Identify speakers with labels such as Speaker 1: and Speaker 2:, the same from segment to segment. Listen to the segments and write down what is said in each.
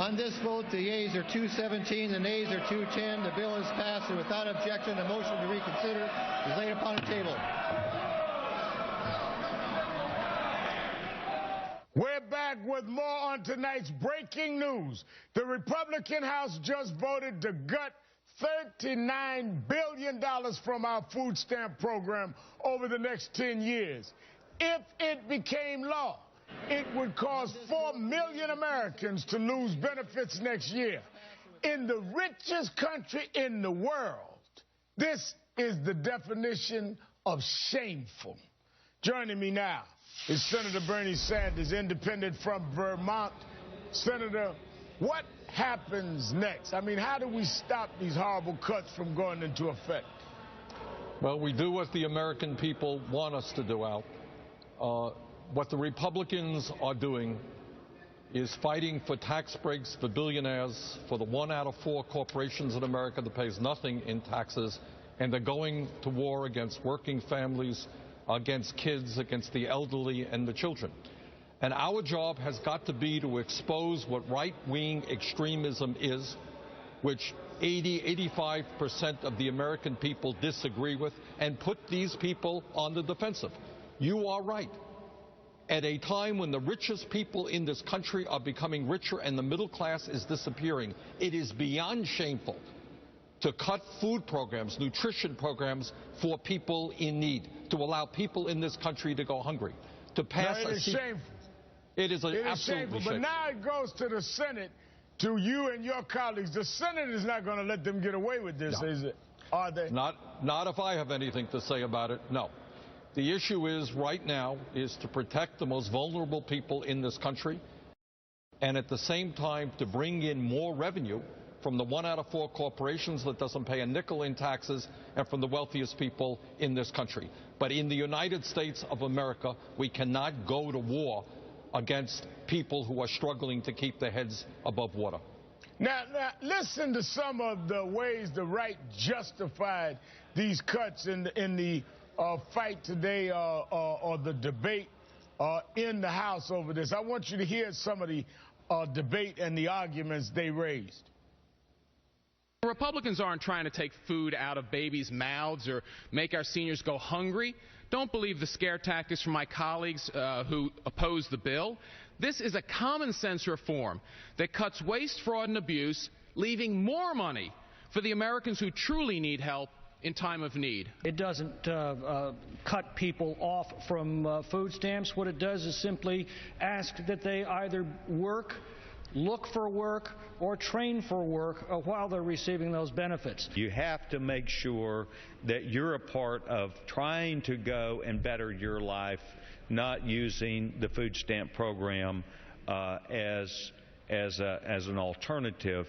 Speaker 1: On this vote, the yeas are 217, the nays are 210. The bill is passed, and without objection, the motion to reconsider is laid upon the table.
Speaker 2: We're back with more on tonight's breaking news. The Republican House just voted to gut $39 billion from our food stamp program over the next 10 years. If it became law, it would cause 4 million Americans to lose benefits next year. In the richest country in the world, this is the definition of shameful. Joining me now is Senator Bernie Sanders, independent from Vermont. Senator, what happens next? I mean, how do we stop these horrible cuts from going into effect?
Speaker 3: Well, we do what the American people want us to do, Al. What the Republicans are doing is fighting for tax breaks for billionaires, for the 1 out of 4 corporations in America that pays nothing in taxes, and they're going to war against working families, against kids, against the elderly and the children. And our job has got to be to expose what right-wing extremism is, which 85% of the American people disagree with, and put these people on the defensive. You are right. At a time when the richest people in this country are becoming richer and the middle class is disappearing, it is beyond shameful to cut food programs, nutrition programs for people in need, to allow people in this country to go hungry, to pass
Speaker 2: it is shameful.
Speaker 3: It is absolutely shameful.
Speaker 2: But now it goes to the Senate, to you and your colleagues. The Senate is not going to let them get away with this, is it? Are they?
Speaker 3: Not if I have anything to say about it, no. The issue is right now is to protect the most vulnerable people in this country, and at the same time to bring in more revenue from the 1 out of 4 corporations that doesn't pay a nickel in taxes, and from the wealthiest people in this country. But in the United States of America, we cannot go to war against people who are struggling to keep their heads above water.
Speaker 2: Now listen to some of the ways the right justified these cuts in the fight today, or the debate in the House over this. I want you to hear some of the debate and the arguments they raised.
Speaker 4: Republicans aren't trying to take food out of babies' mouths or make our seniors go hungry. Don't believe the scare tactics from my colleagues who oppose the bill. This is a common sense reform that cuts waste, fraud, and abuse, leaving more money for the Americans who truly need help in time of need.
Speaker 5: It doesn't cut people off from food stamps. What it does is simply ask that they either work, look for work, or train for work while they're receiving those benefits.
Speaker 6: You have to make sure that you're a part of trying to go and better your life, not using the food stamp program as an alternative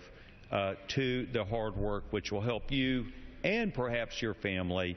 Speaker 6: to the hard work which will help you and perhaps your family.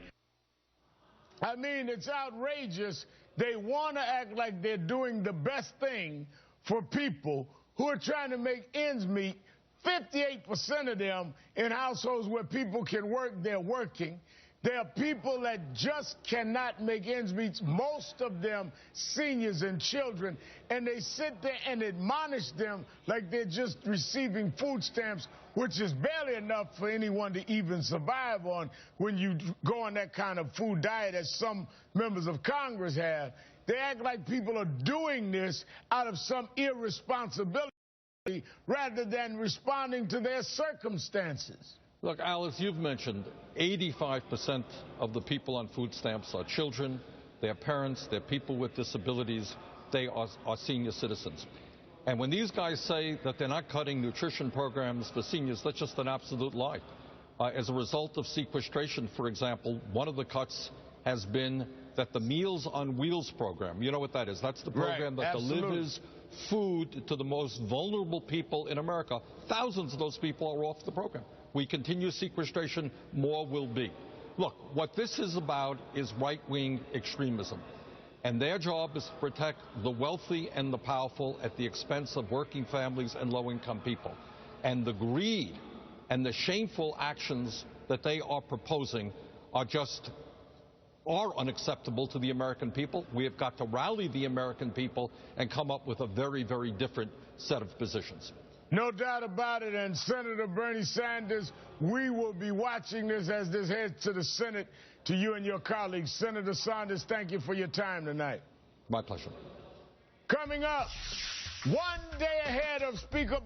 Speaker 2: I mean, it's outrageous. They want to act like they're doing the best thing for people who are trying to make ends meet. 58% of them in households where people can work, they're working. There are people that just cannot make ends meet, most of them seniors and children, and they sit there and admonish them like they're just receiving food stamps, which is barely enough for anyone to even survive on when you go on that kind of food diet as some members of Congress have. They act like people are doing this out of some irresponsibility rather than responding to their circumstances.
Speaker 3: Look, Alice, you've mentioned 85% of the people on food stamps are children, they're parents, they're people with disabilities, they are senior citizens. And when these guys say that they're not cutting nutrition programs for seniors, that's just an absolute lie. As a result of sequestration, for example, one of the cuts has been that the Meals on Wheels program, you know what that is? That's the program that delivers food to the most vulnerable people in America. Thousands of those people are off the program. We continue sequestration, more will be. Look, what this is about is right-wing extremism. And their job is to protect the wealthy and the powerful at the expense of working families and low-income people. And the greed and the shameful actions that they are proposing are unacceptable to the American people. We have got to rally the American people and come up with a very, very different set of positions.
Speaker 2: No doubt about it. And Senator Bernie Sanders, we will be watching this as this heads to the Senate, to you and your colleagues. Senator Sanders, thank you for your time tonight.
Speaker 3: My pleasure.
Speaker 2: Coming up, one day ahead of Speaker